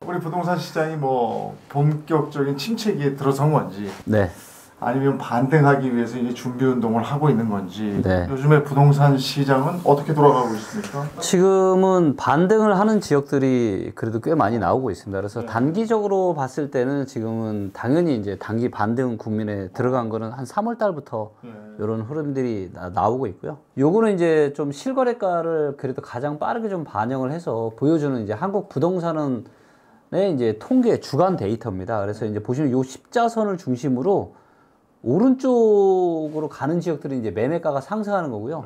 우리 부동산 시장이 뭐 본격적인 침체기에 들어선 건지, 네. 아니면 반등하기 위해서 이제 준비 운동을 하고 있는 건지, 네. 요즘에 부동산 시장은 어떻게 돌아가고 있습니까? 지금은 반등을 하는 지역들이 그래도 꽤 많이 나오고 있습니다. 그래서 네. 단기적으로 봤을 때는 지금은 당연히 이제 단기 반등 국면에 들어간 거는 한 3월 달부터 이런 흐름들이 나오고 있고요. 요거는 이제 좀 실거래가를 그래도 가장 빠르게 좀 반영을 해서 보여주는 이제 한국 부동산은 이제 통계 주간 데이터입니다. 그래서 이제 보시면 요 십자선을 중심으로 오른쪽으로 가는 지역들은 이제 매매가가 상승하는 거고요.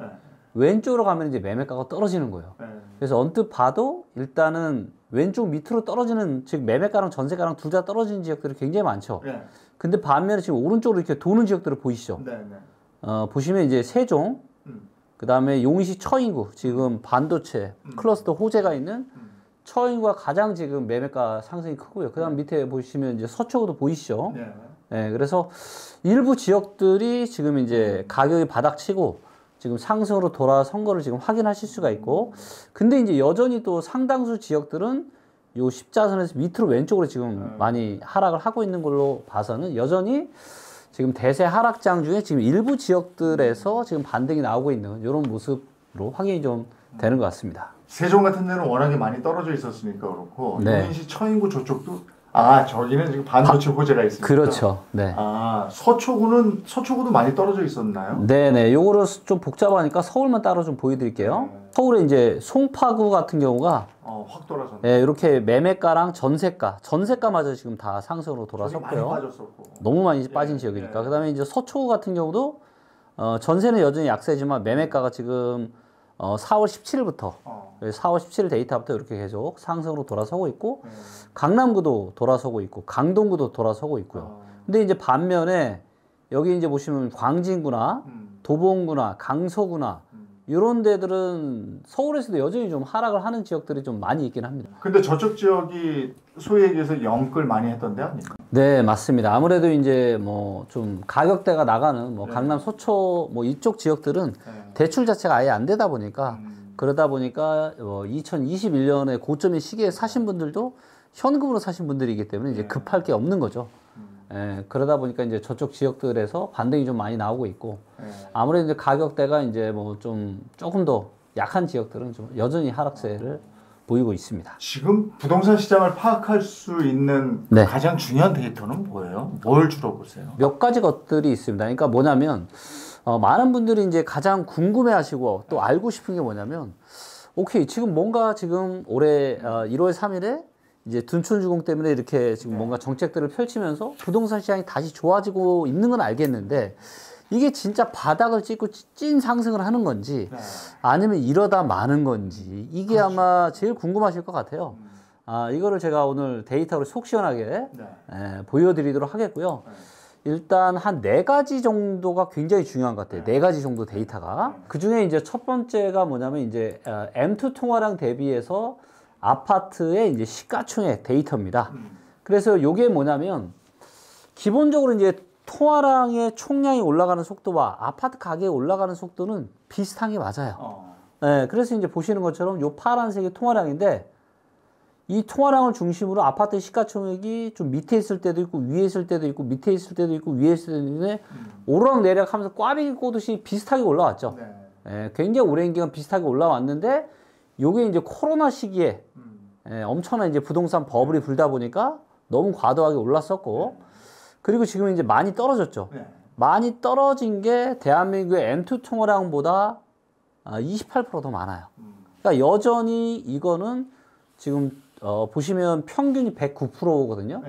왼쪽으로 가면 이제 매매가가 떨어지는 거예요. 그래서 언뜻 봐도 일단은 왼쪽 밑으로 떨어지는, 즉 매매가랑 전세가랑 둘 다 떨어지는 지역들이 굉장히 많죠. 근데 반면에 지금 오른쪽으로 이렇게 도는 지역들을 보이시죠? 보시면 이제 세종, 그 다음에 용인시 처인구, 지금 반도체 클러스터 호재가 있는 처인구가 가장 지금 매매가 상승이 크고요. 그 다음 밑에 보시면 이제 서초구도 보이시죠? 네, 그래서 일부 지역들이 지금 이제 가격이 바닥치고 지금 상승으로 돌아선 거를 지금 확인하실 수가 있고, 근데 이제 여전히 또 상당수 지역들은 요 십자선에서 밑으로 왼쪽으로 지금 많이 하락을 하고 있는 걸로 봐서는 여전히 지금 대세 하락장 중에 지금 일부 지역들에서 지금 반등이 나오고 있는 이런 모습으로 확인이 좀 되는 것 같습니다. 세종 같은 데는 워낙에 많이 떨어져 있었으니까 그렇고, 네. 용인시 처인구 저쪽도 저기는 지금 반도체 호재가 있습니다. 그렇죠. 네. 서초구도 많이 떨어져 있었나요? 네네. 요거를 좀 복잡하니까 서울만 따로 좀 보여드릴게요. 서울에 이제 송파구 같은 경우가 확 돌아섰네. 네, 이렇게 매매가랑 전세가마저 지금 다 상승으로 돌아섰고요. 많이 빠졌었고. 너무 많이 빠진 지역이니까. 그다음에 이제 서초구 같은 경우도 전세는 여전히 약세지만 매매가가 지금 4월 17일부터 4월 17일 데이터부터 이렇게 계속 상승으로 돌아서고 있고, 강남구도 돌아서고 있고, 강동구도 돌아서고 있고요. 근데 이제 반면에 여기 이제 보시면 광진구나 도봉구나 강서구나 이런 데들은 서울에서도 여전히 좀 하락을 하는 지역들이 좀 많이 있긴 합니다. 근데 저쪽 지역이 소위 얘기해서 영끌 많이 했던 데 아닙니까? 네, 맞습니다. 아무래도 이제 뭐 좀 가격대가 나가는 뭐 강남, 서초 뭐 이쪽 지역들은 대출 자체가 아예 안 되다 보니까 그러다 보니까 2021년에 고점의 시기에 사신 분들도 현금으로 사신 분들이기 때문에 이제 급할 게 없는 거죠. 그러다 보니까 이제 저쪽 지역들에서 반등이 좀 많이 나오고 있고, 아무래도 이제 가격대가 이제 뭐 좀 조금 더 약한 지역들은 좀 여전히 하락세를 보이고 있습니다. 지금 부동산 시장을 파악할 수 있는 가장 중요한 데이터는 뭐예요? 뭘 주로 보세요? 몇 가지 것들이 있습니다. 그러니까 뭐냐면 많은 분들이 이제 가장 궁금해하시고 또 알고 싶은 게 뭐냐면, 오케이, 지금 뭔가 지금 올해 1월 3일에 이제 둔촌주공 때문에 이렇게 지금 뭔가 정책들을 펼치면서 부동산 시장이 다시 좋아지고 있는 건 알겠는데, 이게 진짜 바닥을 찍고 찐 상승을 하는 건지 아니면 이러다 마는 건지, 이게 아마 제일 궁금하실 것 같아요. 이거를 제가 오늘 데이터로 속 시원하게 보여드리도록 하겠고요. 일단 한 4가지 정도가 굉장히 중요한 것 같아요. 4가지 정도 데이터가. 그 중에 이제 첫 번째가 뭐냐면 이제 M2 통화량 대비해서 아파트의 이제 시가총액 데이터입니다. 그래서 요게 뭐냐면 기본적으로 이제 통화량의 총량이 올라가는 속도와 아파트 가격이 올라가는 속도는 비슷한 게 맞아요. 네, 그래서 이제 보시는 것처럼 요 파란색이 통화량인데, 이 통화량을 중심으로 아파트 시가총액이 좀 밑에 있을 때도 있고 위에 있을 때도 있고 밑에 있을 때도 있고 위에 있을 때도 있는데 오르락내리락 하면서 꽈배기 꼬듯이 비슷하게 올라왔죠. 굉장히 오랜 기간 비슷하게 올라왔는데, 요게 이제 코로나 시기에 엄청난 이제 부동산 버블이 불다 보니까 너무 과도하게 올랐었고, 그리고 지금 이제 많이 떨어졌죠. 많이 떨어진 게 대한민국의 M2 통화량보다 28%더 많아요. 그러니까 여전히 이거는 지금 보시면 평균이 109%거든요.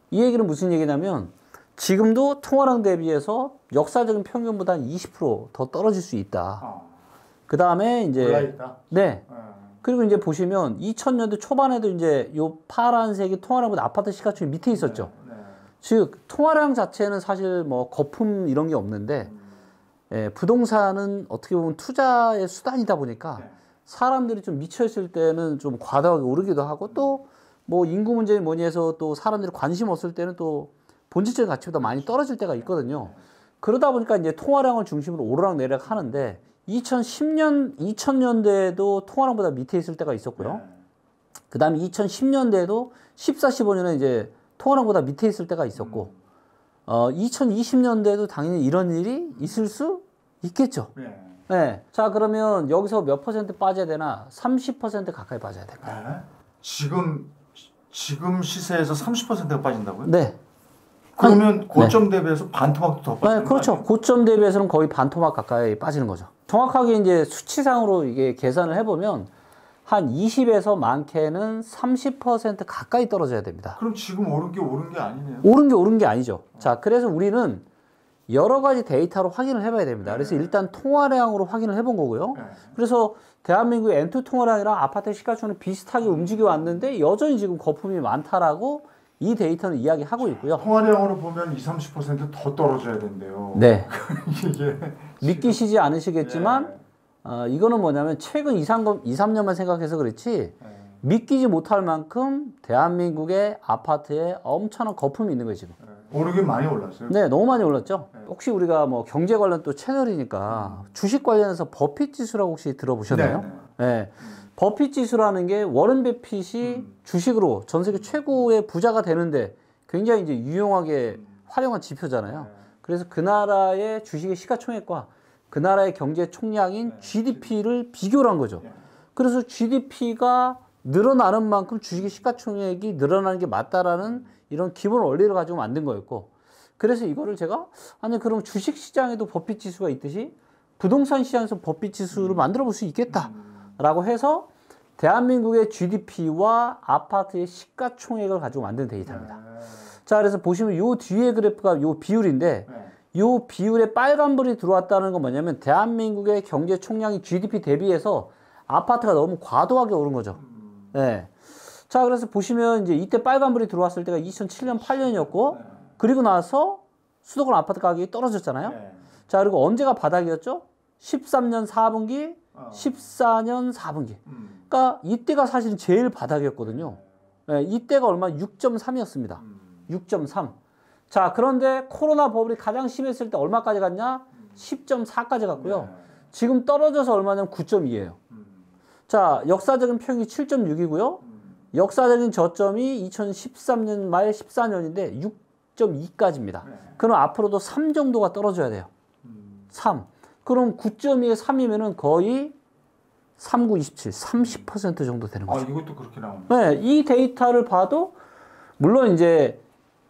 이 얘기는 무슨 얘기냐면 지금도 통화량 대비해서 역사적인 평균보다 한 20%더 떨어질 수 있다. 그 다음에 이제 올라있다. 네. 그리고 이제 보시면 2000년대 초반에도 이제 요 파란색이 통화량보다 아파트 시가총액 밑에 있었죠. 즉 통화량 자체는 사실 뭐 거품 이런 게 없는데, 부동산은 어떻게 보면 투자의 수단이다 보니까 사람들이 좀 미쳐있을 때는 좀 과다하게 오르기도 하고, 또 뭐 인구 문제니 뭐니 해서 또 사람들이 관심 없을 때는 또 본질적인 가치보다 많이 떨어질 때가 있거든요. 그러다 보니까 이제 통화량을 중심으로 오르락내리락 하는데, 2010년, 2000년대에도 통화량보다 밑에 있을 때가 있었고요. 네. 그 다음에 2010년대에도 14, 15년에 이제 통화량보다 밑에 있을 때가 있었고, 2020년대에도 당연히 이런 일이 있을 수 있겠죠. 네. 네. 자, 그러면 여기서 몇 퍼센트 빠져야 되나? 30% 가까이 빠져야 됩니다. 네. 지금 시세에서 30%가 빠진다고요? 네. 그러면 고점 대비해서 반토막도 더 빠지는 네, 그렇죠. 거 아니에요? 고점 대비해서는 거의 반토막 가까이 빠지는 거죠. 정확하게 이제 수치상으로 이게 계산을 해보면 한 20에서 많게는 30% 가까이 떨어져야 됩니다. 그럼 지금 오른 게 아니네요. 오른 게 아니죠. 자, 그래서 우리는 여러 가지 데이터로 확인을 해봐야 됩니다. 그래서 일단 통화량으로 확인을 해본 거고요. 네. 그래서 대한민국의 M2 통화량이랑 아파트 시가총액 비슷하게 움직여 왔는데 여전히 지금 거품이 많다라고 이 데이터는 이야기하고 있고요. 통화량으로 보면 20-30%더 떨어져야 된대요. 네. 이게 믿기시지 않으시겠지만 예. 이거는 뭐냐면 최근 2, 3년만 생각해서 그렇지 예. 믿기지 못할 만큼 대한민국의 아파트에 엄청난 거품이 있는 거예요, 지금. 예. 오르긴 많이 올랐어요. 네, 너무 많이 올랐죠. 네. 혹시 우리가 뭐 경제 관련 또 채널이니까 주식 관련해서 버핏 지수라고 혹시 들어보셨나요? 네. 네. 버핏 지수라는 게 워런 버핏이 주식으로 전 세계 최고의 부자가 되는데 굉장히 이제 유용하게 활용한 지표잖아요. 네. 그래서 그 나라의 주식의 시가총액과 그 나라의 경제 총량인 GDP를 비교를 한 거죠. 그래서 GDP가 늘어나는 만큼 주식의 시가총액이 늘어나는 게 맞다라는 이런 기본 원리를 가지고 만든 거였고, 그래서 이거를 제가 아니 그럼 주식 시장에도 버핏 지수가 있듯이 부동산 시장에서 버핏 지수를 만들어 볼 수 있겠다라고 해서 대한민국의 GDP와 아파트의 시가총액을 가지고 만든 데이터입니다. 자, 그래서 보시면 요 뒤에 그래프가 요 비율인데 요 비율에 빨간불이 들어왔다는 건 뭐냐면 대한민국의 경제 총량이 GDP 대비해서 아파트가 너무 과도하게 오른 거죠. 네. 자, 그래서 보시면 이제 이때 빨간불이 들어왔을 때가 2007년, 8년이었고 그리고 나서 수도권 아파트 가격이 떨어졌잖아요. 자, 그리고 언제가 바닥이었죠? 13년 4분기, 14년 4분기. 그러니까 이때가 사실은 제일 바닥이었거든요. 네, 이때가 얼마? 6.3이었습니다. 6.3. 자, 그런데 코로나 버블이 가장 심했을 때 얼마까지 갔냐? 10.4까지 갔고요. 지금 떨어져서 얼마냐면 9.2예요. 자, 역사적인 평균이 7.6이고요. 역사적인 저점이 2013년 말 14년인데 6.2까지입니다. 그럼 앞으로도 3 정도가 떨어져야 돼요. 3. 그럼 9.2에 3이면은 거의 39, 27, 30% 정도 되는 거죠. 아, 이것도 그렇게 나오네. 네, 이 데이터를 봐도 물론 이제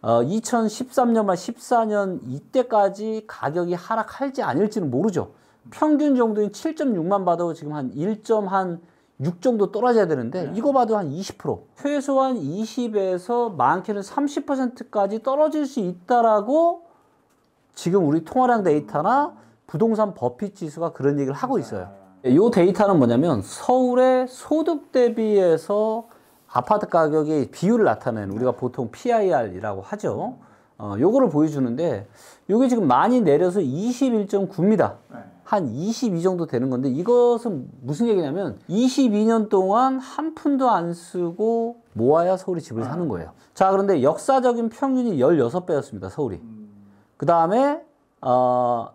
2013년 말 14년 이때까지 가격이 하락할지 아닐지는 모르죠. 평균 정도인 7.6만 봐도 지금 한 1.6 정도 떨어져야 되는데 이거 봐도 한 20%. 최소한 20에서 많게는 30%까지 떨어질 수 있다라고 지금 우리 통화량 데이터나 부동산 버핏 지수가 그런 얘기를 하고 있어요. 이 데이터는 뭐냐면 서울의 소득 대비해서 아파트 가격의 비율을 나타내는 우리가 보통 PIR이라고 하죠. 요거를 보여주는데 요게 지금 많이 내려서 21.9입니다. 한 22 정도 되는 건데 이것은 무슨 얘기냐면 22년 동안 한 푼도 안 쓰고 모아야 서울이 집을 사는 거예요. 자, 그런데 역사적인 평균이 16배였습니다. 서울이. 그 다음에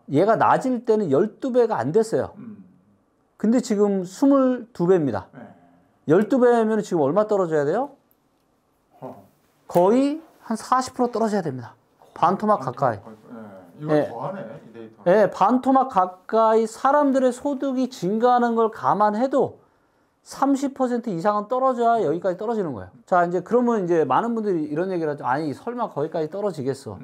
얘가 낮을 때는 12배가 안 됐어요. 근데 지금 22배입니다. 12배면 지금 얼마 떨어져야 돼요? 거의 한 40% 떨어져야 됩니다. 반토막 가까이. 이거 예. 더하네, 이 데이터. 예, 반토막 가까이 사람들의 소득이 증가하는 걸 감안해도 30% 이상은 떨어져야 여기까지 떨어지는 거예요. 자, 이제 그러면 이제 많은 분들이 이런 얘기를 하죠. 아니, 설마 거기까지 떨어지겠어.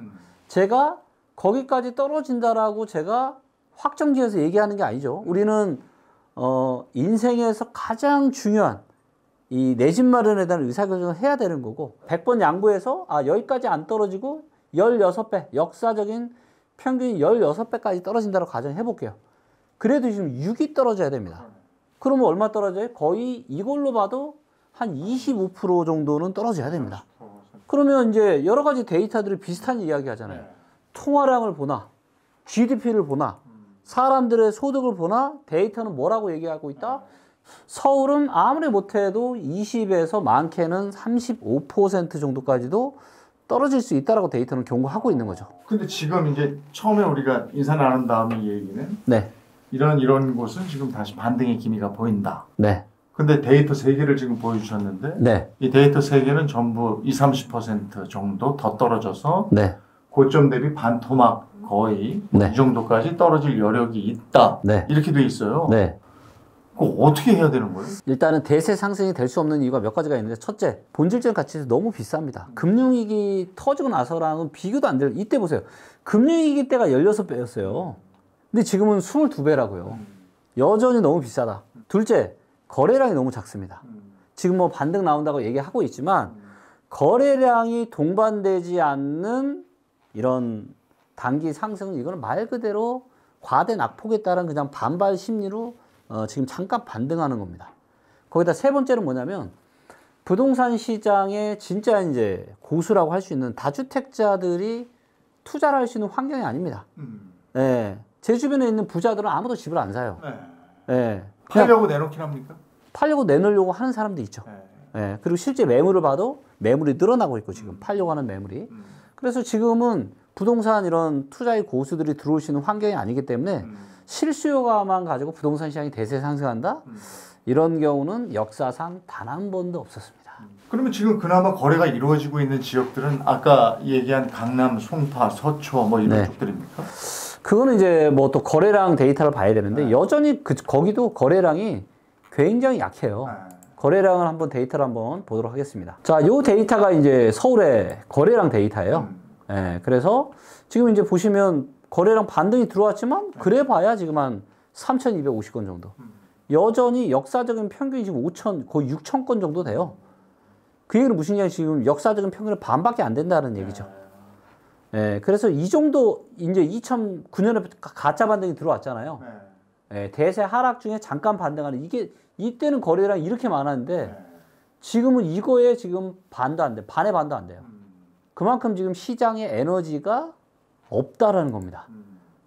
제가 거기까지 떨어진다라고 제가 확정지어서 얘기하는 게 아니죠. 우리는 인생에서 가장 중요한 이 내 집 마련에 대한 의사결정을 해야 되는 거고 100번 양보해서 여기까지 안 떨어지고 16배 역사적인 평균이 16배까지 떨어진다고 가정해 볼게요. 그래도 지금 6이 떨어져야 됩니다. 그러면 얼마 떨어져요? 거의 이걸로 봐도 한 25% 정도는 떨어져야 됩니다. 그러면 이제 여러 가지 데이터들이 비슷한 이야기 하잖아요. 통화량을 보나 GDP를 보나 사람들의 소득을 보나 데이터는 뭐라고 얘기하고 있다? 서울은 아무리 못해도 20에서 많게는 35% 정도까지도 떨어질 수 있다라고 데이터는 경고하고 있는 거죠. 근데 지금 이제 처음에 우리가 인사 나눈 다음 이 얘기는 네. 이런 곳은 지금 다시 반등의 기미가 보인다. 네. 근데 데이터 3개를 지금 보여주셨는데 네. 이 데이터 3개는 전부 20-30% 정도 더 떨어져서 네. 고점 대비 반토막 거의 네. 이 정도까지 떨어질 여력이 있다. 네. 이렇게 돼 있어요. 네. 그거 어떻게 해야 되는 거예요? 일단은 대세 상승이 될 수 없는 이유가 몇 가지가 있는데, 첫째, 본질적 가치에서 너무 비쌉니다. 금융위기 터지고 나서랑은 비교도 안 돼요. 이때 보세요. 금융위기 때가 16배였어요. 근데 지금은 22배라고요. 여전히 너무 비싸다. 둘째, 거래량이 너무 작습니다. 지금 뭐 반등 나온다고 얘기하고 있지만 거래량이 동반되지 않는 이런 단기 상승은 이거는 말 그대로 과대 낙폭에 따른 그냥 반발 심리로 지금 잠깐 반등하는 겁니다. 거기다 세 번째는 뭐냐면 부동산 시장에 진짜 이제 고수라고 할 수 있는 다주택자들이 투자를 할 수 있는 환경이 아닙니다. 예. 제 주변에 있는 부자들은 아무도 집을 안 사요. 네. 예. 팔려고 내놓긴 합니까? 팔려고 내놓으려고 하는 사람도 있죠. 네. 예. 그리고 실제 매물을 봐도 매물이 늘어나고 있고 지금 팔려고 하는 매물이. 그래서 지금은 부동산 이런 투자의 고수들이 들어올 수 있는 환경이 아니기 때문에 실수요가만 가지고 부동산 시장이 대세 상승한다? 이런 경우는 역사상 단 한 번도 없었습니다. 그러면 지금 그나마 거래가 이루어지고 있는 지역들은 아까 얘기한 강남, 송파, 서초 뭐 이런 네. 쪽들입니까? 그거는 이제 뭐 또 거래량 데이터를 봐야 되는데 여전히 거기도 거래량이 굉장히 약해요. 거래량을 한번 데이터를 한번 보도록 하겠습니다. 자, 요 데이터가 이제 서울의 거래량 데이터예요. 예, 그래서 지금 이제 보시면 거래량 반등이 들어왔지만 그래 봐야 지금 한 3,250건 정도. 여전히 역사적인 평균이 지금 5천, 거의 6천 건 정도 돼요. 그 얘기는 무슨 얘기냐, 지금 역사적인 평균의 반밖에 안 된다는 얘기죠. 예, 그래서 이 정도 이제 2009년에 가짜 반등이 들어왔잖아요. 예, 대세 하락 중에 잠깐 반등하는 이게 이때는 거래량이 이렇게 많았는데 지금은 이거에 지금 반도 안 돼, 반의 반도 안 돼요. 그만큼 지금 시장에 에너지가 없다라는 겁니다.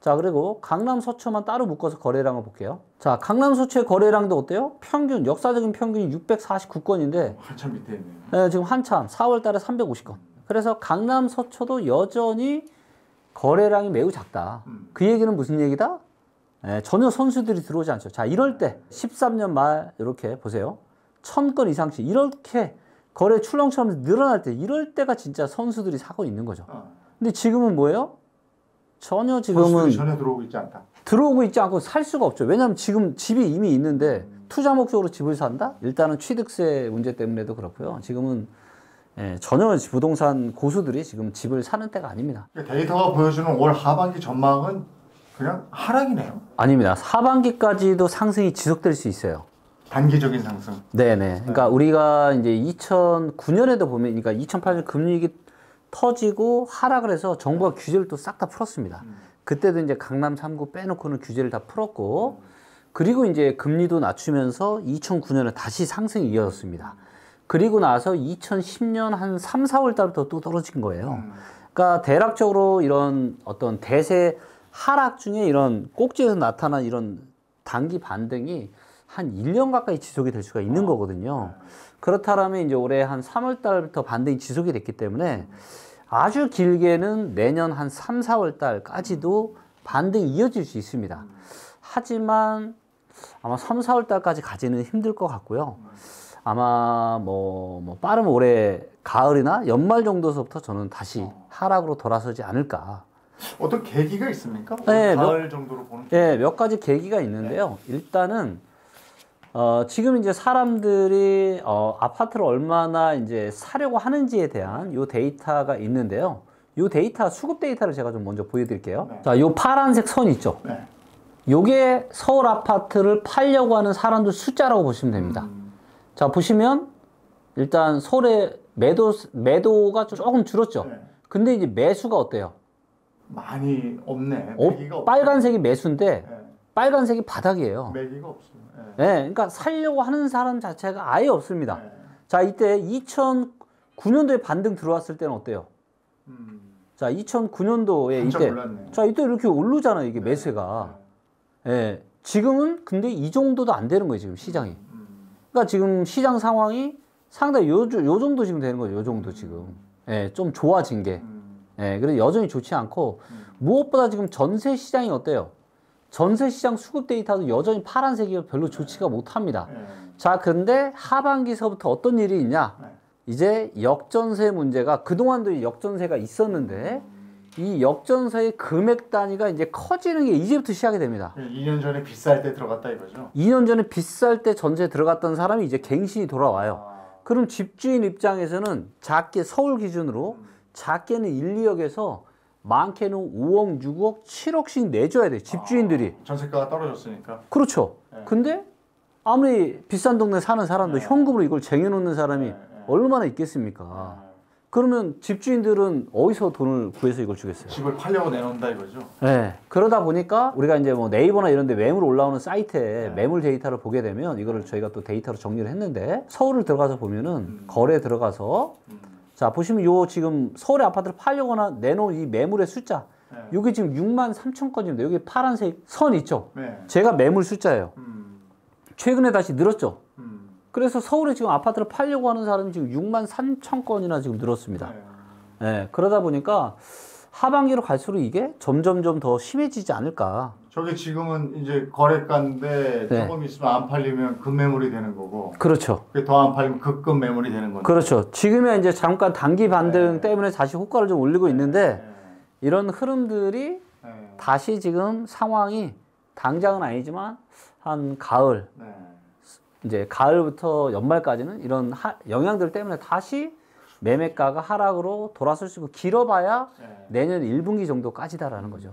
자, 그리고 강남 서초만 따로 묶어서 거래량을 볼게요. 자, 강남 서초의 거래량도 어때요? 평균, 역사적인 평균이 649건인데 한참 밑에 있네요. 네, 지금 한참 4월 달에 350건. 그래서 강남 서초도 여전히 거래량이 매우 작다. 그 얘기는 무슨 얘기다? 네, 전혀 선수들이 들어오지 않죠. 자, 이럴 때 13년 말 이렇게 보세요. 1000건 이상씩 이렇게 거래 출렁처럼 늘어날 때 이럴 때가 진짜 선수들이 사고 있는 거죠. 근데 지금은 뭐예요? 전혀 지금은 전혀 들어오고 있지 않다. 들어오고 있지 않고 살 수가 없죠. 왜냐하면 지금 집이 이미 있는데 투자 목적으로 집을 산다? 일단은 취득세 문제 때문에도 그렇고요. 지금은 전혀 부동산 고수들이 지금 집을 사는 때가 아닙니다. 데이터가 보여주는 올 하반기 전망은 그냥 하락이네요. 아닙니다. 하반기까지도 상승이 지속될 수 있어요. 단기적인 상승. 네네. 그러니까 우리가 이제 2009년에도 보면, 그러니까 2008년 금융위기 터지고 하락을 해서 정부가 규제를 또 싹 다 풀었습니다. 그때도 이제 강남 3구 빼놓고는 규제를 다 풀었고, 그리고 이제 금리도 낮추면서 2009년에 다시 상승이 이어졌습니다. 그리고 나서 2010년 한 3, 4월 달부터 또 떨어진 거예요. 그러니까 대략적으로 이런 어떤 대세 하락 중에 이런 꼭지에서 나타난 이런 단기 반등이 한 1년 가까이 지속이 될 수가 있는 거거든요. 그렇다면 이제 올해 한 3월 달부터 반등이 지속이 됐기 때문에 아주 길게는 내년 한 3, 4월 달까지도 반등이 이어질 수 있습니다. 하지만 아마 3, 4월 달까지 가지는 힘들 것 같고요. 아마 뭐 빠르면 올해 가을이나 연말 정도서부터 저는 다시 하락으로 돌아서지 않을까. 어떤 계기가 있습니까? 네, 가을 정도로 보는. 네, 몇 가지 계기가 있는데요. 일단은 지금 이제 사람들이 아파트를 얼마나 이제 사려고 하는지에 대한 요 데이터가 있는데요. 요 데이터, 수급 데이터를 제가 좀 먼저 보여드릴게요. 네. 자, 요 파란색 선 있죠. 네. 요게 서울 아파트를 팔려고 하는 사람들 숫자라고 보시면 됩니다. 자, 보시면 일단 서울의 매도가 조금 줄었죠. 네. 근데 이제 매수가 어때요? 많이 없네. 매기가 없어. 빨간색이 매수인데 네. 빨간색이 바닥이에요. 매기가 없어요. 네, 그러니까 살려고 하는 사람 자체가 아예 없습니다. 네. 자, 이때 2009년도에 반등 들어왔을 때는 어때요? 자, 2009년도에 한참 이때, 올랐네. 자, 이때 이렇게 오르잖아요, 이게 매수가. 예, 지금은 근데 이 정도도 안 되는 거예요, 지금 시장이. 그러니까 지금 시장 상황이 상당히 요 정도 지금 되는 거죠, 요 정도 지금. 예, 좀 좋아진 게. 예, 그래도 여전히 좋지 않고, 무엇보다 지금 전세 시장이 어때요? 전세 시장 수급 데이터도 여전히 파란색이 별로 좋지가 못합니다. 네. 자, 근데 하반기서부터 어떤 일이 있냐? 네. 이제 역전세 문제가 그동안도 역전세가 있었는데 이 역전세의 금액 단위가 이제 커지는 게 이제부터 시작이 됩니다. 2년 전에 비쌀 때 들어갔다 이거죠? 2년 전에 비쌀 때 전세 들어갔던 사람이 이제 갱신이 돌아와요. 그럼 집주인 입장에서는 작게 서울 기준으로 작게는 1, 2억에서 많게는 5억, 6억, 7억씩 내줘야 돼. 집주인들이. 전세가가 떨어졌으니까. 그렇죠. 네. 근데 아무리 비싼 동네 사는 사람도 네. 현금으로 이걸 쟁여놓는 사람이 네. 얼마나 있겠습니까? 그러면 집주인들은 어디서 돈을 구해서 이걸 주겠어요? 집을 팔려고 내놓는다 이거죠? 네. 그러다 보니까 우리가 이제 뭐 네이버나 이런 데 매물 올라오는 사이트에 네. 매물 데이터를 보게 되면 이거를 저희가 또 데이터로 정리를 했는데 서울을 들어가서 보면은 거래 들어가서 자, 보시면 요 지금 서울의 아파트를 팔려고 내놓은 이 매물의 숫자 네. 요게 지금 6만 3천 건입니다. 여기 파란색 선 있죠? 네. 제가 매물 숫자예요. 최근에 다시 늘었죠? 그래서 서울에 지금 아파트를 팔려고 하는 사람이 지금 6만 3천 건이나 지금 늘었습니다. 네. 네, 그러다 보니까 하반기로 갈수록 이게 점점점 더 심해지지 않을까. 저게 지금은 이제 거래가인데 네. 조금 있으면 안 팔리면 급매물이 되는 거고 그렇죠. 더 안 팔리면 급급 매물이 되는 건데. 그렇죠. 지금은 이제 잠깐 단기 반등 네. 때문에 다시 호가를 좀 올리고 있는데 네. 이런 흐름들이 네. 다시 지금 상황이 당장은 아니지만 한 가을 네. 이제 가을부터 연말까지는 이런 영향들 때문에 다시 매매가가 하락으로 돌아설 수 있고 길어봐야 네. 내년 1분기 정도까지다라는 거죠.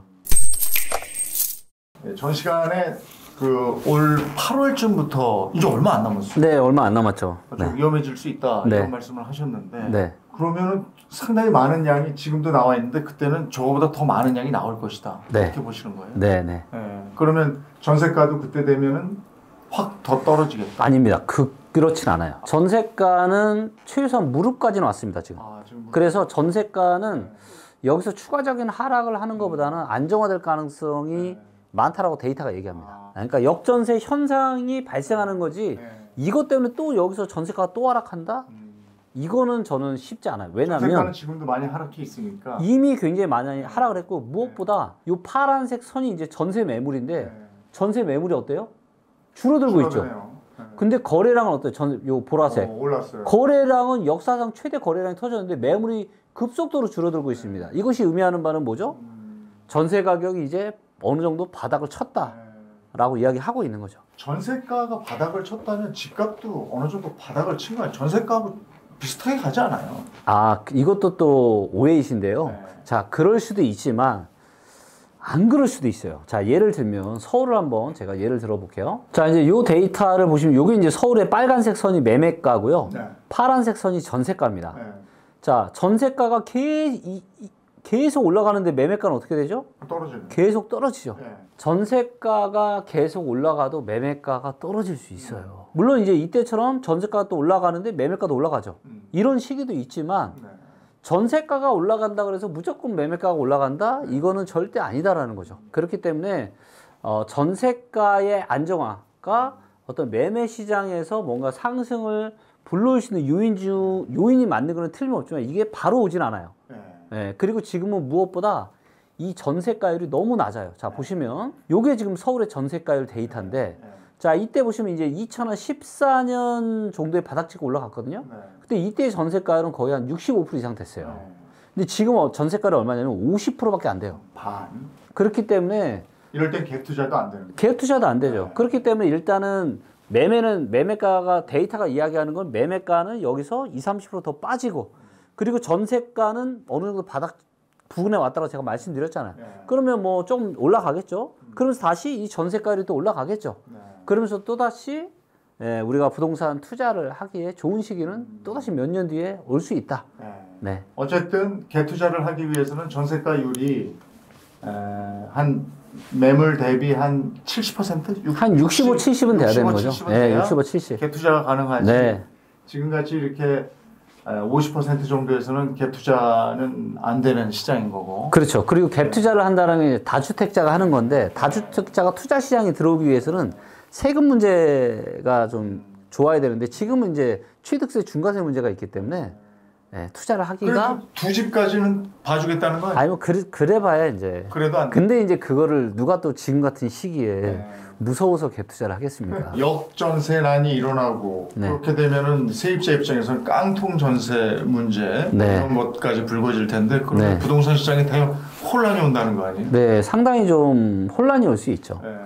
네, 전 시간에 그 올 8월쯤부터 이제 얼마 안 남았어요. 네, 얼마 안 남았죠. 좀 위험해질 수 있다 네. 이런 말씀을 하셨는데 네. 그러면은 상당히 많은 양이 지금도 나와 있는데 그때는 저거보다 더 많은 양이 나올 것이다. 네. 이렇게 보시는 거예요. 네, 네. 네. 그러면 전세가도 그때 되면은 확 더 떨어지겠다. 아닙니다. 그렇진 않아요. 전세가는 최소한 무릎까지는 왔습니다, 지금. 지금 그래서 전세가는 여기서 추가적인 하락을 하는 것보다는 안정화될 가능성이 많다라고 데이터가 얘기합니다. 그러니까 역전세 현상이 발생하는 거지 이것 때문에 또 여기서 전세가가 또 하락한다? 이거는 저는 쉽지 않아요. 전세가는 왜냐하면 지금도 많이 하락해 있으니까. 이미 굉장히 많이 하락을 했고 무엇보다 이 파란색 선이 이제 전세 매물인데 전세 매물이 어때요? 줄어들고 있죠. 네. 근데 거래량은 어때요? 요 보라색. 올랐어요. 거래량은 역사상 최대 거래량이 터졌는데 매물이 급속도로 줄어들고 있습니다. 이것이 의미하는 바는 뭐죠? 전세 가격이 이제 어느 정도 바닥을 쳤다라고 이야기하고 있는 거죠. 전세가가 바닥을 쳤다면 집값도 어느 정도 바닥을 친 거예요. 전세가하고 비슷하게 가지 않아요? 아, 이것도 또 오해이신데요. 네. 자, 그럴 수도 있지만 안 그럴 수도 있어요. 자, 예를 들면 서울을 한번 제가 예를 들어 볼게요. 자, 이제 요 데이터를 보시면 요게 이제 서울의 빨간색 선이 매매가고요. 네. 파란색 선이 전세가입니다. 네. 자, 전세가가 계속 올라가는데 매매가는 어떻게 되죠? 떨어지네. 계속 떨어지죠. 네. 전세가가 계속 올라가도 매매가가 떨어질 수 있어요. 물론 이제 이때처럼 전세가가 또 올라가는데 매매가도 올라가죠. 이런 시기도 있지만 네. 전세가가 올라간다 그래서 무조건 매매가가 올라간다? 이거는 절대 아니다라는 거죠. 그렇기 때문에 전세가의 안정화가 어떤 매매 시장에서 뭔가 상승을 불러올 수 있는 요인이 맞는 거는 틀림없지만 이게 바로 오진 않아요. 네. 네, 그리고 지금은 무엇보다 이 전세가율이 너무 낮아요. 자, 보시면 요게 지금 서울의 전세가율 데이터인데 자, 이때 보시면 이제 2014년 정도에 바닥치고 올라갔거든요. 네. 그때 이때 전세가율은 거의 한 65% 이상 됐어요. 네. 근데 지금 전세가율이 얼마냐면 50%밖에 안 돼요. 반. 그렇기 때문에 이럴 땐 갭 투자도 안 되는 거예요. 계획 투자도 안 되죠. 네. 그렇기 때문에 일단은 매매가가 데이터가 이야기하는 건 매매가는 여기서 20~30% 더 빠지고 그리고 전세가는 어느 정도 바닥 부근에 왔다고 제가 말씀드렸잖아요. 네. 그러면 뭐 좀 올라가겠죠. 그러면서 다시 이 전세가율이 또 올라가겠죠. 네. 그러면서 또다시 우리가 부동산 투자를 하기에 좋은 시기는 또다시 몇 년 뒤에 올 수 있다. 네. 네. 어쨌든 갭 투자를 하기 위해서는 전세가율이 한 매물 대비 한 70%? 한 65, 70은 돼야 되는 거죠. 70은 네, 돼야 65, 70. 갭 투자가 가능하지. 네. 지금같이 이렇게 50% 정도에서는 갭 투자는 안 되는 시장인 거고. 그렇죠. 그리고 갭 투자를 한다면 다주택자가 하는 건데 다주택자가 투자 시장에 들어오기 위해서는 세금 문제가 좀 좋아야 되는데 지금은 이제 취득세 중과세 문제가 있기 때문에 예, 투자를 하기가 그래도 두 집까지는 봐주겠다는 거 아니에요? 아니 뭐 그래봐야 이제 그래도 안 돼. 근데 이제 그거를 누가 또 지금 같은 시기에 네. 무서워서 갭 투자를 하겠습니까? 역전세난이 일어나고 네. 그렇게 되면은 세입자 입장에서는 깡통 전세 문제 네. 이런 것까지 불거질 텐데 그러면 네. 부동산 시장에 대형 혼란이 온다는 거 아니에요? 네, 상당히 좀 혼란이 올 수 있죠. 네.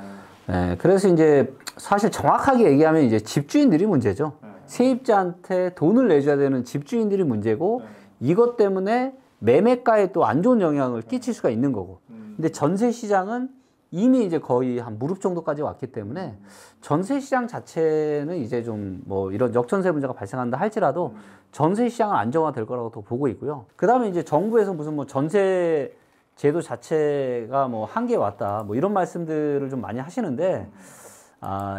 네, 그래서 이제 사실 정확하게 얘기하면 이제 집주인들이 문제죠. 네. 세입자한테 돈을 내줘야 되는 집주인들이 문제고 네. 이것 때문에 매매가에 또 안 좋은 영향을 끼칠 수가 있는 거고. 근데 전세 시장은 이미 이제 거의 한 무릎 정도까지 왔기 때문에 전세 시장 자체는 이제 좀 뭐 이런 역전세 문제가 발생한다 할지라도 전세 시장은 안정화될 거라고 또 보고 있고요. 그 다음에 이제 정부에서 무슨 뭐 전세 제도 자체가 뭐 한계에 왔다 뭐 이런 말씀들을 좀 많이 하시는데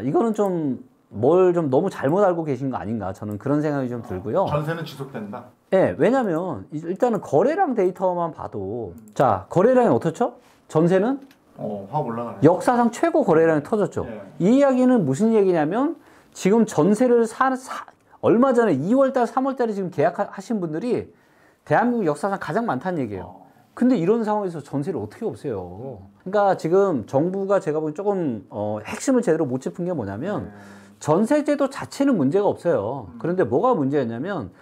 이거는 좀 뭘 좀 너무 잘못 알고 계신 거 아닌가 저는 그런 생각이 좀 들고요. 전세는 지속된다. 네, 왜냐면 일단은 거래량 데이터만 봐도 자 거래량이 어떻죠? 전세는 확 올라가네. 역사상 최고 거래량이 터졌죠. 네. 이 이야기는 무슨 얘기냐면 지금 전세를 얼마 전에 2월달, 3월달에 지금 계약하신 분들이 대한민국 역사상 가장 많다는 얘기예요. 근데 이런 상황에서 전세를 어떻게 없애요? 그러니까 지금 정부가 제가 보기엔 조금 핵심을 제대로 못 짚은 게 뭐냐면 전세제도 자체는 문제가 없어요. 그런데 뭐가 문제였냐면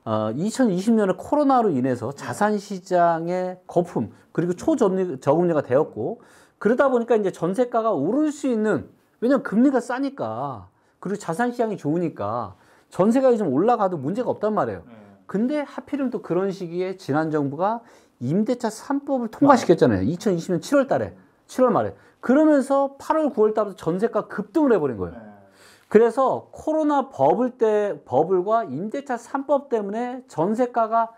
2020년에 코로나로 인해서 자산시장의 거품 그리고 초저금리가 되었고 그러다 보니까 이제 전세가가 오를 수 있는 왜냐면 금리가 싸니까 그리고 자산시장이 좋으니까 전세가 좀 올라가도 문제가 없단 말이에요. 근데 하필이면 또 그런 시기에 지난 정부가 임대차 3법을 통과시켰잖아요. 2020년 7월 달에 7월 말에 그러면서 8월 9월 달부터 전세가 급등을 해버린 거예요. 그래서 코로나 버블과 임대차 3법 때문에 전세가가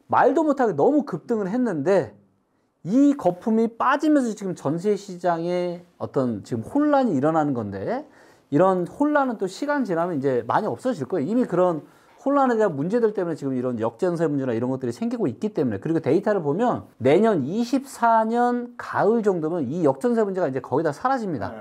말도 못하게 너무 급등을 했는데 이 거품이 빠지면서 지금 전세 시장에 어떤 지금 혼란이 일어나는 건데 이런 혼란은 또 시간 지나면 이제 많이 없어질 거예요. 이미 그런 혼란에 대한 문제들 때문에 지금 이런 역전세 문제나 이런 것들이 생기고 있기 때문에 그리고 데이터를 보면 내년 24년 가을 정도면 이 역전세 문제가 이제 거의 다 사라집니다.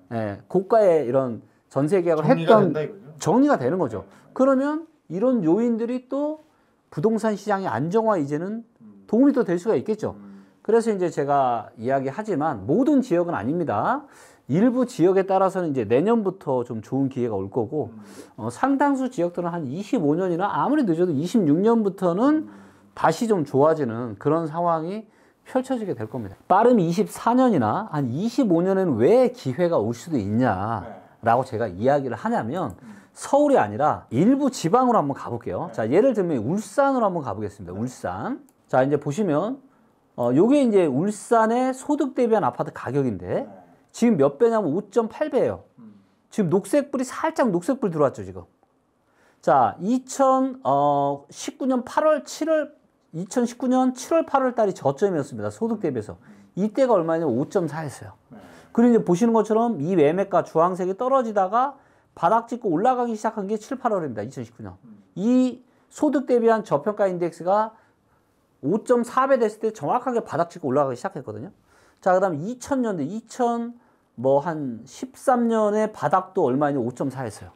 네, 고가의 이런 전세 계약을 했던 정리가 되는 거죠. 그러면 이런 요인들이 또 부동산 시장의 안정화 이제는 도움이 또 될 수가 있겠죠. 그래서 이제 제가 이야기하지만 모든 지역은 아닙니다. 일부 지역에 따라서는 이제 내년부터 좀 좋은 기회가 올 거고 상당수 지역들은 한 25년이나 아무리 늦어도 26년부터는 다시 좀 좋아지는 그런 상황이 펼쳐지게 될 겁니다. 빠르면 24년이나 한 25년에는 왜 기회가 올 수도 있냐라고 제가 이야기를 하냐면 서울이 아니라 일부 지방으로 한번 가볼게요. 자, 예를 들면 울산으로 한번 가보겠습니다. 울산. 자, 이제 보시면 요게 이제 울산의 소득 대비한 아파트 가격인데 지금 몇 배냐면 5.8배예요. 지금 녹색불이 살짝 녹색불 들어왔죠, 지금. 자, 2019년 7월 8월 달이 저점이었습니다. 소득 대비해서. 이때가 얼마냐면 5.4였어요. 그리고 이제 보시는 것처럼 이 매매가 주황색이 떨어지다가 바닥 찍고 올라가기 시작한 게 7, 8월입니다. 2019년. 이 소득 대비한 저평가 인덱스가 5.4배 됐을 때 정확하게 바닥 찍고 올라가기 시작했거든요. 자, 그 다음 2000년대, 한 13년에 바닥도 얼마냐? 5.4였어요.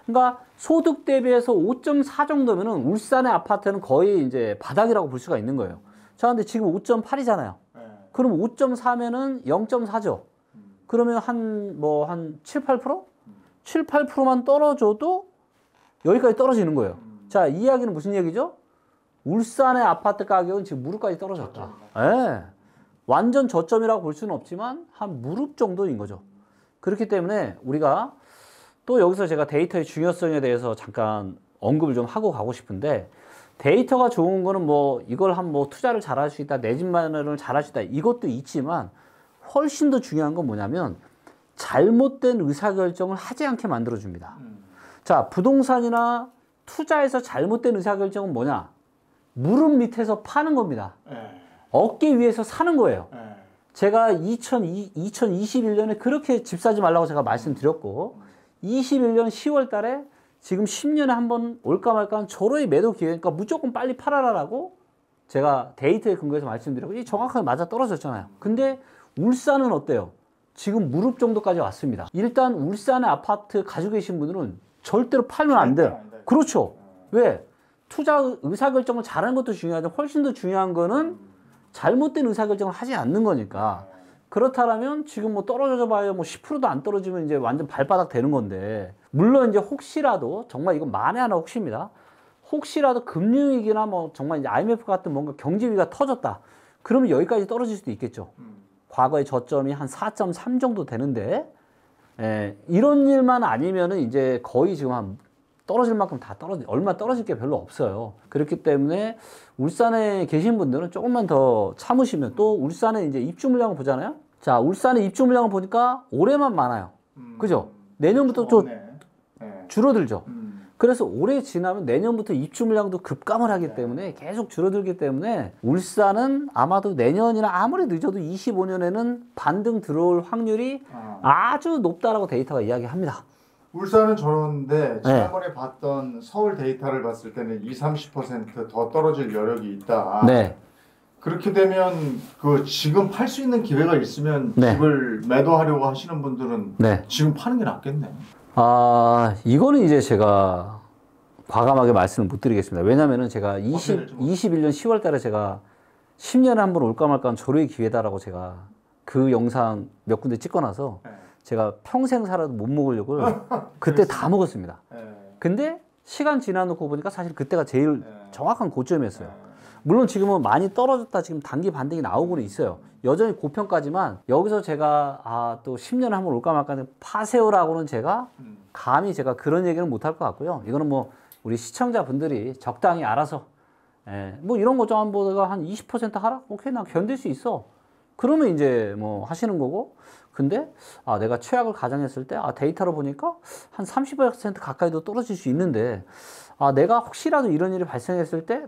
그러니까 소득 대비해서 5.4 정도면은 울산의 아파트는 거의 이제 바닥이라고 볼 수가 있는 거예요. 자, 근데 지금 5.8이잖아요. 그럼 5.4면은 0.4죠. 그러면 한 7, 8%? 7, 8%만 떨어져도 여기까지 떨어지는 거예요. 자, 이 이야기는 무슨 얘기죠? 울산의 아파트 가격은 지금 무릎까지 떨어졌다. 예. 완전 저점이라고 볼 수는 없지만 한 무릎 정도인 거죠. 그렇기 때문에 우리가 또 여기서 제가 데이터의 중요성에 대해서 잠깐 언급을 좀 하고 가고 싶은데 데이터가 좋은 거는 뭐 이걸 투자를 잘할 수 있다, 내 집 마련을 잘할 수 있다 이것도 있지만 훨씬 더 중요한 건 뭐냐면 잘못된 의사결정을 하지 않게 만들어줍니다. 자, 부동산이나 투자에서 잘못된 의사결정은 뭐냐? 무릎 밑에서 파는 겁니다. 어깨 위에서 사는 거예요. 제가 2021년에 그렇게 집 사지 말라고 제가 말씀드렸고 21년 10월 달에 지금 10년에 한 번 올까 말까 한 절호의 매도 기회니까 무조건 빨리 팔아라라고 제가 데이터에 근거해서 말씀드렸고 이 정확하게 맞아 떨어졌잖아요. 근데 울산은 어때요? 지금 무릎 정도까지 왔습니다. 일단 울산의 아파트 가지고 계신 분들은 절대로 팔면 안 돼요. 그렇죠. 왜? 투자 의사결정을 잘하는 것도 중요하지만 훨씬 더 중요한 거는 잘못된 의사결정을 하지 않는 거니까. 그렇다면 지금 뭐 떨어져 봐야 뭐 10%도 안 떨어지면 이제 완전 발바닥 되는 건데, 물론 이제 혹시라도 정말 이건 만에 하나 혹시입니다. 혹시라도 금융위기나 뭐 정말 이제 IMF 같은 뭔가 경제위기가 터졌다. 그러면 여기까지 떨어질 수도 있겠죠. 과거의 저점이 한 4.3 정도 되는데, 이런 일만 아니면은 이제 거의 지금 한 떨어질 만큼 다 얼마 떨어질 게 별로 없어요. 그렇기 때문에 울산에 계신 분들은 조금만 더 참으시면, 또 울산에 이제 입주 물량을 보잖아요. 자, 울산의 입주 물량을 보니까 올해만 많아요. 그죠? 내년부터 좀 줄어들죠. 그래서 올해 지나면 내년부터 입주 물량도 급감을 하기 때문에 계속 줄어들기 때문에 울산은 아마도 내년이나 아무리 늦어도 25년에는 반등 들어올 확률이 아주 높다라고 데이터가 이야기합니다. 울산은 저런데 지난번에 봤던 서울 데이터를 봤을 때는 20-30% 더 떨어질 여력이 있다. 네. 그렇게 되면 그 지금 팔 수 있는 기회가 있으면 집을 매도하려고 하시는 분들은 지금 파는 게 낫겠네. 이거는 이제 제가 과감하게 말씀을 못 드리겠습니다. 왜냐면은 제가 21년 10월 달에 제가 10년에 한 번 올까 말까 한 조례의 기회다라고 제가 그 영상 몇 군데 찍고 나서 제가 평생 살아도 못 먹으려고 그때 다 먹었습니다. 근데 시간 지나놓고 보니까 사실 그때가 제일 정확한 고점이었어요. 물론 지금은 많이 떨어졌다, 지금 단기 반등이 나오고는 있어요. 여전히 고평가지만 여기서 제가 또 10년에 한 번 올까 말까 파세요라고는 제가 감히 제가 그런 얘기는 못 할 것 같고요. 이거는 뭐 우리 시청자분들이 적당히 알아서 뭐 이런 거 좀 한번 한 20% 하락? 오케이, 나 견딜 수 있어. 그러면 이제 뭐 하시는 거고. 근데 내가 최악을 가정했을 때 데이터로 보니까 한 30% 가까이도 떨어질 수 있는데 내가 혹시라도 이런 일이 발생했을 때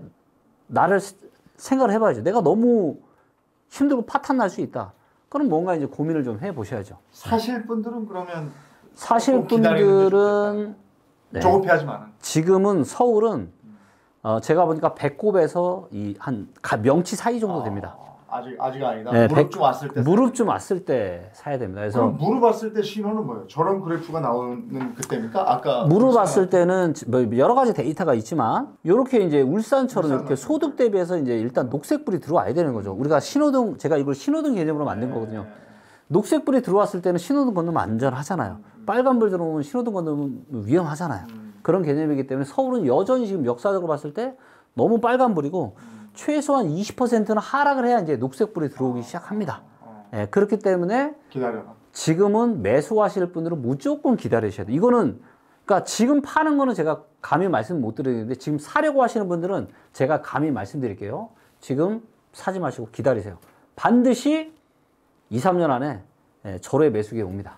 나를 생각을 해봐야죠. 내가 너무 힘들고 파탄 날 수 있다. 그럼 뭔가 이제 고민을 좀 해보셔야죠. 사실 분들은 그러면 사실 분들은 조급해하지 마라. 지금은 서울은 제가 보니까 배꼽에서 한 명치 사이 정도 됩니다. 아직 아니다. 무릎 좀 왔을 때. 무릎 좀 왔을 때 사야 됩니다. 그래서 그럼 무릎 왔을 때 신호는 뭐예요? 저런 그래프가 나오는 그때입니까? 아까 무릎 왔을 때는 뭐 여러 가지 데이터가 있지만 이렇게 이제 울산처럼 이렇게 소득 대비해서 이제 일단 녹색불이 들어와야 되는 거죠. 우리가 신호등, 제가 이걸 신호등 개념으로 만든 거거든요. 녹색불이 들어왔을 때는 신호등 건너면 안전하잖아요. 빨간불 들어오면 신호등 건너면 위험하잖아요. 그런 개념이기 때문에 서울은 여전히 지금 역사적으로 봤을 때 너무 빨간불이고 최소한 20%는 하락을 해야 이제 녹색불이 들어오기 시작합니다. 그렇기 때문에 기다려라. 지금은 매수하실 분들은 무조건 기다리셔야 돼요. 이거는 그러니까 지금 파는 거는 제가 감히 말씀 못 드리는데 지금 사려고 하시는 분들은 제가 감히 말씀드릴게요. 지금 사지 마시고 기다리세요. 반드시 2, 3년 안에 절호의 매수기에 옵니다.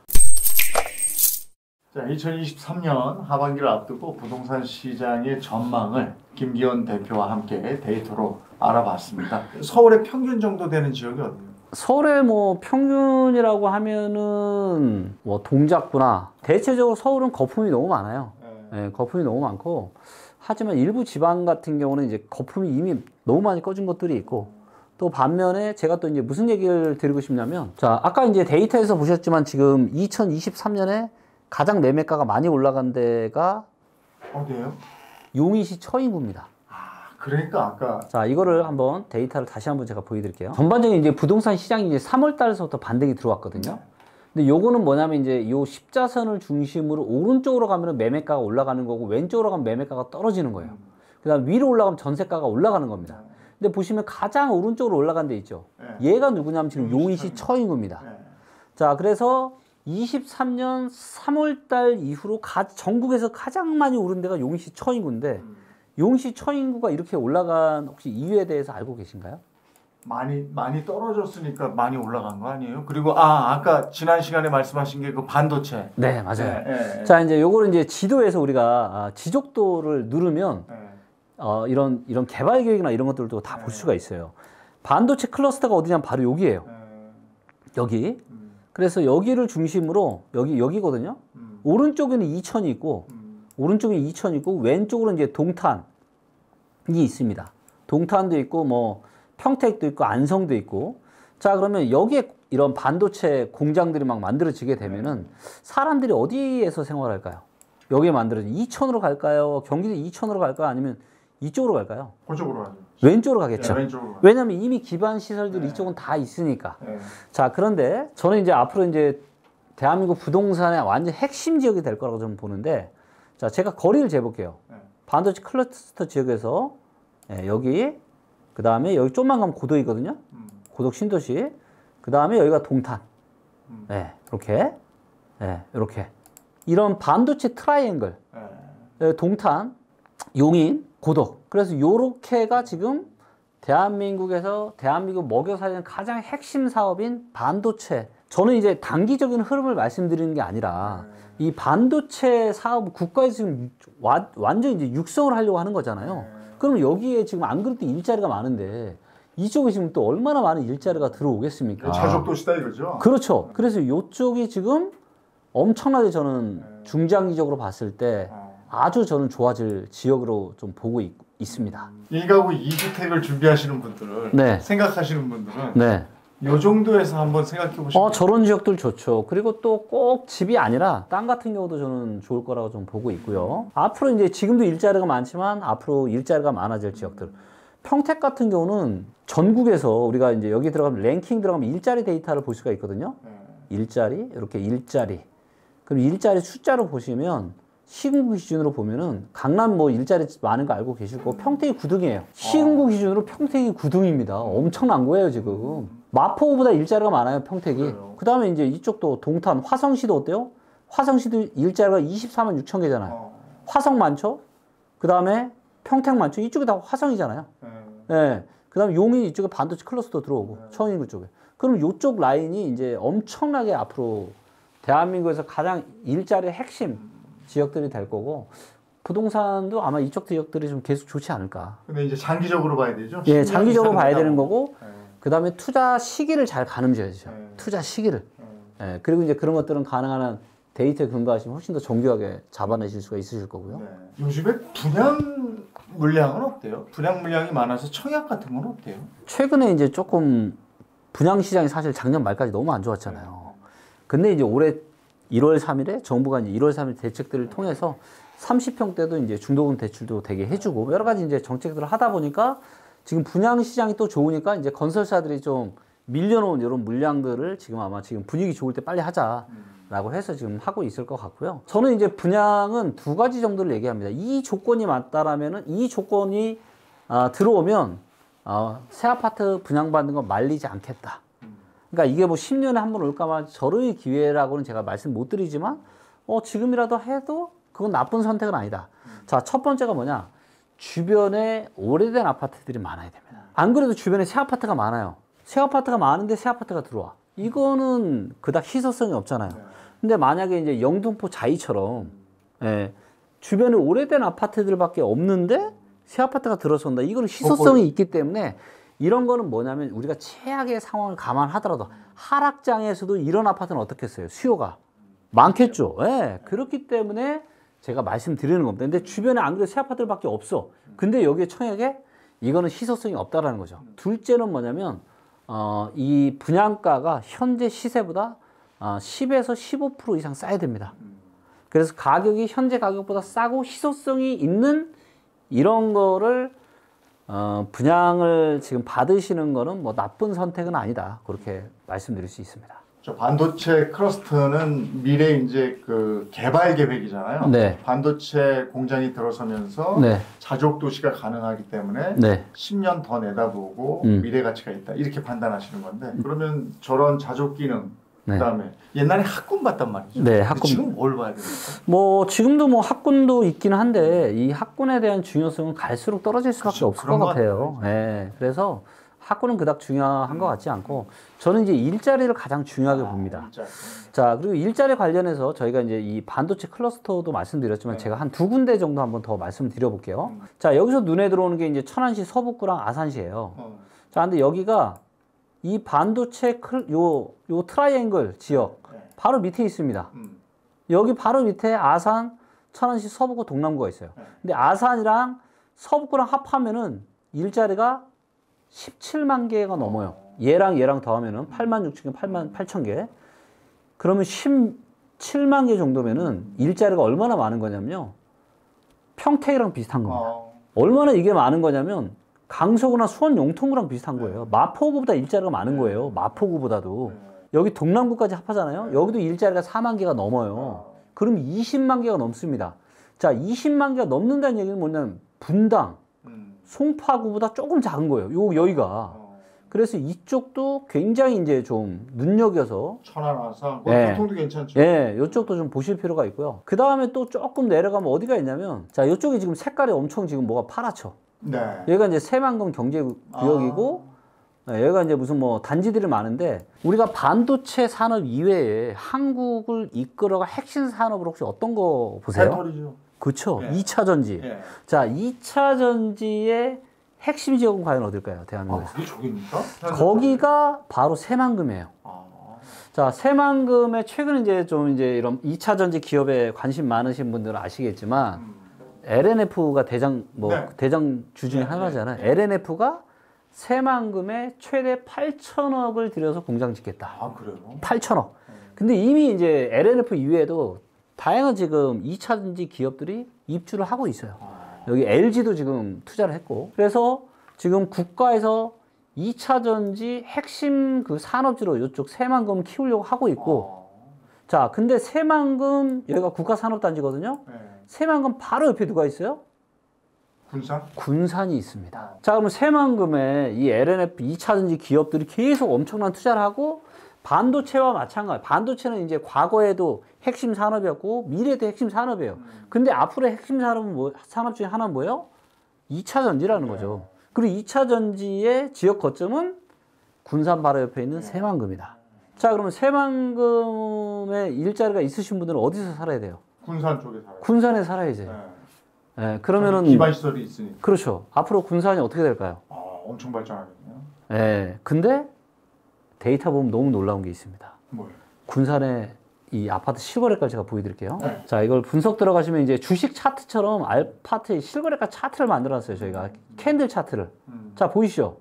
자, 2023년 하반기를 앞두고 부동산 시장의 전망을 김기현 대표와 함께 데이터로 알아봤습니다. 서울의 평균 정도 되는 지역이 어디예요? 서울의 뭐 평균이라고 하면은 뭐 동작구나, 대체적으로 서울은 거품이 너무 많아요. 거품이 너무 많고, 하지만 일부 지방 같은 경우는 이제 거품이 이미 너무 많이 꺼진 것들이 있고, 또 반면에 제가 또 이제 무슨 얘기를 드리고 싶냐면, 자, 아까 이제 데이터에서 보셨지만 지금 2023년에 가장 매매가가 많이 올라간 데가 어디예요? 용인시 처인구입니다. 그러니까 아까 자, 이거를 한번 데이터를 다시 한번 제가 보여드릴게요. 전반적인 이제 부동산 시장이 이제 3월 달에서부터 반등이 들어왔거든요. 근데 요거는 뭐냐면 이제 요 십자선을 중심으로 오른쪽으로 가면 매매가가 올라가는 거고, 왼쪽으로 가면 매매가가 떨어지는 거예요. 그다음 위로 올라가면 전세가가 올라가는 겁니다. 근데 보시면 가장 오른쪽으로 올라간 데 있죠. 얘가 누구냐면 지금 용인시 처인구입니다. 자, 그래서 23년 3월달 이후로 전국에서 가장 많이 오른 데가 용인시 처인구인데, 용인시 처인구가 이렇게 올라간 혹시 이유에 대해서 알고 계신가요? 많이 떨어졌으니까 많이 올라간 거 아니에요? 그리고 아까 지난 시간에 말씀하신 게 그 반도체. 네, 맞아요. 자, 이제 요거를 이제 지도에서 우리가 지적도를 누르면 이런 개발 계획이나 이런 것들도 다 볼 수가 있어요. 반도체 클러스터가 어디냐면 바로 여기예요. 여기. 그래서 여기를 중심으로 여기거든요. 오른쪽에는 이천이 있고, 왼쪽으로 이제 동탄이 있습니다. 동탄도 있고, 뭐 평택도 있고, 안성도 있고. 자, 그러면 여기에 이런 반도체 공장들이 막 만들어지게 되면은 사람들이 어디에서 생활할까요? 여기에 만들어진 이천으로 갈까요? 경기도 이천으로 갈까요? 아니면 이쪽으로 갈까요? 그쪽으로 가죠. 왼쪽으로 가겠죠. 네, 왼쪽으로 가죠. 왜냐면 이미 기반 시설들이 네. 이쪽은 다 있으니까. 네. 자, 그런데 저는 이제 앞으로 이제 대한민국 부동산의 완전 핵심 지역이 될 거라고 저는 보는데, 자, 제가 거리를 재볼게요. 네. 반도체 클러스터 지역에서 여기, 그 다음에 여기 좀만 가면 고덕이거든요. 고덕 신도시. 그 다음에 여기가 동탄. 이렇게. 이렇게. 이런 반도체 트라이앵글. 동탄, 용인, 고덕. 그래서 요렇게가 지금 대한민국에서 대한민국 먹여 살리는 가장 핵심 사업인 반도체. 저는 이제 단기적인 흐름을 말씀드리는 게 아니라 이 반도체 사업 국가에서 지금 완전 이제 육성을 하려고 하는 거잖아요. 그럼 여기에 지금 안 그래도 일자리가 많은데 이쪽에 지금 또 얼마나 많은 일자리가 들어오겠습니까? 자족 도시다 이거죠. 그렇죠. 그래서 이쪽이 지금 엄청나게 저는 중장기적으로 봤을 때 아주 저는 좋아질 지역으로 좀 보고 있습니다. 1가구 2주택을 준비하시는 분들은 네. 생각하시는 분들은 네. 이 정도에서 한번 생각해 보시면 저런 지역들 좋죠. 그리고 또 꼭 집이 아니라 땅 같은 경우도 저는 좋을 거라고 좀 보고 있고요. 앞으로 이제 지금도 일자리가 많지만 앞으로 일자리가 많아질 지역들. 평택 같은 경우는 전국에서 우리가 이제 여기 들어가면 랭킹 들어가면 일자리 데이터를 볼 수가 있거든요. 일자리, 이렇게 일자리. 그럼 일자리 숫자로 보시면 시군구 기준으로 보면은 강남 뭐 일자리 많은 거 알고 계실 거고 평택이 9등이에요. 시군구 기준으로 평택이 9등입니다. 엄청난 거예요, 지금. 마포보다 일자리가 많아요, 평택이. 그 다음에 이제 이쪽도 동탄, 화성시도 어때요? 화성시도 일자리가 24만 6천 개잖아요. 화성 많죠? 그 다음에 평택 많죠? 이쪽이 다 화성이잖아요. 네. 그 다음에 용인 이쪽에 반도체 클러스터 들어오고, 청인구 쪽에. 그럼 이쪽 라인이 이제 엄청나게 앞으로 대한민국에서 가장 일자리 핵심 지역들이 될 거고, 부동산도 아마 이쪽 지역들이 좀 계속 좋지 않을까. 근데 이제 장기적으로 봐야 되죠. 예, 장기적으로 봐야 되는 거고, 네. 그 다음에 투자 시기를 잘 가늠져야죠. 투자 시기를. 예, 그리고 이제 그런 것들은 가능한 한 데이터에 근거하시면 훨씬 더 정교하게 잡아내실 수가 있으실 거고요. 네. 요즘에 분양 물량은 어때요? 분양 물량이 많아서 청약 같은 건 어때요? 최근에 이제 조금 분양 시장이 사실 작년 말까지 너무 안 좋았잖아요. 근데 이제 올해 1월 3일에 정부가 이제 1월 3일 대책들을 통해서 30평대도 이제 중도금 대출도 되게 해주고 여러 가지 이제 정책들을 하다 보니까 지금 분양 시장이 또 좋으니까 이제 건설사들이 좀 밀려놓은 이런 물량들을 지금 아마 지금 분위기 좋을 때 빨리 하자라고 해서 지금 하고 있을 것 같고요. 저는 이제 분양은 두 가지 정도를 얘기합니다. 이 조건이 맞다라면은 이 조건이 들어오면 새 아파트 분양받는 건 말리지 않겠다. 그러니까 이게 뭐 10년에 한 번 올까만 절의 기회라고는 제가 말씀 못 드리지만 지금이라도 해도 그건 나쁜 선택은 아니다. 자, 첫 번째가 뭐냐? 주변에 오래된 아파트들이 많아야 됩니다. 안 그래도 주변에 새 아파트가 많아요. 새 아파트가 많은데 새 아파트가 들어와. 이거는 그닥 희소성이 없잖아요. 근데 만약에 이제 영등포 자이처럼 주변에 오래된 아파트들밖에 없는데 새 아파트가 들어선다. 이거는 희소성이 있기 때문에 이런 거는 뭐냐면 우리가 최악의 상황을 감안하더라도 하락장에서도 이런 아파트는 어떻겠어요? 수요가 많겠죠. 예. 그렇기 때문에 제가 말씀드리는 겁니다. 근데 주변에 안 그래도 새 아파트들밖에 없어. 근데 여기에 청약에 이거는 희소성이 없다라는 거죠. 둘째는 뭐냐면 이 분양가가 현재 시세보다 10에서 15% 이상 싸야 됩니다. 그래서 가격이 현재 가격보다 싸고 희소성이 있는 이런 거를 분양을 지금 받으시는 거는 뭐 나쁜 선택은 아니다. 그렇게 말씀드릴 수 있습니다. 저 반도체 클러스터는 미래 이제 그 개발 계획이잖아요. 네. 반도체 공장이 들어서면서 네. 자족 도시가 가능하기 때문에 네. 10년 더 내다보고 미래 가치가 있다 이렇게 판단하시는 건데 그러면 저런 자족 기능 네. 그다음에 옛날에 학군 봤단 말이죠. 네, 근데 학군. 지금 뭘 봐야 됩니까? 뭐 지금도 뭐 학군도 있긴 한데 이 학군에 대한 중요성은 갈수록 떨어질 수밖에 그렇죠. 없을 그런 것 것 같아요. 예. 그래서 학군은 그닥 중요한 것 같지 않고 저는 이제 일자리를 가장 중요하게 봅니다. 진짜. 자, 그리고 일자리 관련해서 저희가 이제 이 반도체 클러스터도 말씀드렸지만 제가 한 두 군데 정도 한번 더 말씀드려 볼게요. 자, 여기서 눈에 들어오는 게 이제 천안시 서북구랑 아산시예요. 자, 근데 여기가 이 반도체 요 트라이앵글 지역 바로 밑에 있습니다. 여기 바로 밑에 아산, 천안시 서북구, 동남구가 있어요. 근데 아산이랑 서북구랑 합하면은 일자리가 17만 개가 넘어요. 얘랑 더하면은 8만 6천 개, 8만 8천 개. 그러면 17만 개 정도면은 일자리가 얼마나 많은 거냐면요. 평택이랑 비슷한 겁니다. 얼마나 이게 많은 거냐면 강서구나 수원 영통구랑 비슷한 거예요. 마포구보다 일자리가 많은 거예요. 마포구보다도. 여기 동남구까지 합하잖아요. 여기도 일자리가 4만 개가 넘어요. 그럼 20만 개가 넘습니다. 자, 20만 개가 넘는다는 얘기는 뭐냐면 분당, 송파구보다 조금 작은 거예요. 여기가. 그래서 이쪽도 굉장히 이제 좀 눈여겨서 천안 와서 예. 교통도 괜찮죠. 예, 이쪽도 좀 보실 필요가 있고요. 그 다음에 또 조금 내려가면 어디가 있냐면 자, 이쪽이 지금 색깔이 엄청 지금 뭐가 파랗죠. 네. 여기가 이제 새만금 경제구역이고 여기가 이제 무슨 뭐 단지들이 많은데 우리가 반도체 산업 이외에 한국을 이끌어갈 핵심 산업으로 혹시 어떤 거 보세요? 배터리죠. 그렇죠. 예. 2차 전지. 예. 자, 2차 전지의 핵심 지역은 과연 어딜까요? 대한민국에서. 그게 저기입니까? 거기가 바로 새만금이에요. 자, 새만금에 최근 이제 좀 이제 이런 2차 전지 기업에 관심 많으신 분들은 아시겠지만 LNF가 네. 대장 주 중에 하나잖아요. LNF가 새만금에 최대 8천억을 들여서 공장 짓겠다. 아, 그래요? 8천억. 근데 이미 이제 LNF 이외에도 다양한 지금 2차 전지 기업들이 입주를 하고 있어요. 여기 LG도 지금 투자를 했고. 그래서 지금 국가에서 2차 전지 핵심 그 산업지로 이쪽 새만금 키우려고 하고 있고. 자, 근데 새만금 여기가 국가산업단지거든요. 네. 새만금 바로 옆에 누가 있어요? 군산? 군산이 있습니다. 자, 그러면 새만금에 이 LNF 2차 전지 기업들이 계속 엄청난 투자를 하고 반도체와 마찬가지. 반도체는 이제 과거에도 핵심 산업이었고 미래도 핵심 산업이에요. 근데 앞으로의 핵심 산업은 산업 중에 하나는 뭐예요? 2차 전지라는 거죠. 그리고 2차 전지의 지역 거점은 군산 바로 옆에 있는 새만금이다. 자, 그러면 새만금에 일자리가 있으신 분들은 어디서 살아야 돼요? 군산 쪽에 살아요. 군산에 살아야지. 네. 예, 그러면은 기반 시설이 있으니까. 그렇죠. 앞으로 군산이 어떻게 될까요? 엄청 발전하겠네요. 예, 근데 데이터 보면 너무 놀라운 게 있습니다. 뭐요? 군산에 이 아파트 실거래가 제가 보여드릴게요. 네. 자, 이걸 분석 들어가시면 이제 주식 차트처럼 아파트의 실거래가 차트를 만들어놨어요. 저희가 캔들 차트를. 자, 보이시죠?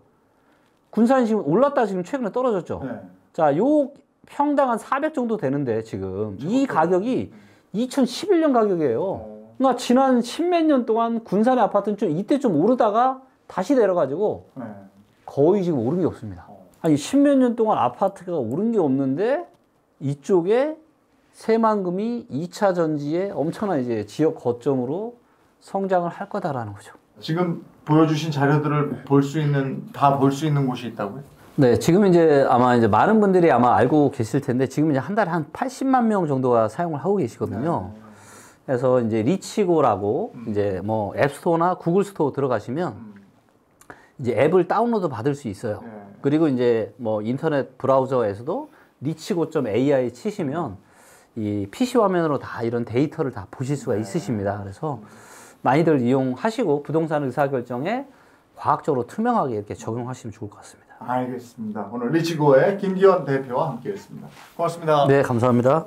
군산이 지금 올랐다 지금 최근에 떨어졌죠. 네. 자, 요 평당 한 400 정도 되는데 지금 이 가격이 2011년 가격이에요. 그러니까 지난 10몇 년 동안 군산의 아파트는 좀 이때 좀 오르다가 다시 내려가지고 네. 거의 지금 오른 게 없습니다. 아니 10몇 년 동안 아파트가 오른 게 없는데 이쪽에 새만금이 2차 전지의 엄청난 이제 지역 거점으로 성장을 할 거다라는 거죠. 지금 보여주신 자료들을 다 볼 수 있는 곳이 있다고요? 네, 지금 이제 아마 이제 많은 분들이 아마 알고 계실 텐데 지금 이제 한 달에 한 80만 명 정도가 사용을 하고 계시거든요. 그래서 이제 리치고라고 이제 뭐 앱스토어나 구글 스토어 들어가시면 이제 앱을 다운로드 받을 수 있어요. 네. 그리고 이제 뭐 인터넷 브라우저에서도 리치고.ai 치시면 이 PC 화면으로 다 이런 데이터를 다 보실 수가 있으십니다. 그래서 많이들 이용하시고 부동산 의사결정에 과학적으로 투명하게 이렇게 적용하시면 좋을 것 같습니다. 알겠습니다. 오늘 리치고의 김기현 대표와 함께했습니다. 고맙습니다. 네, 감사합니다.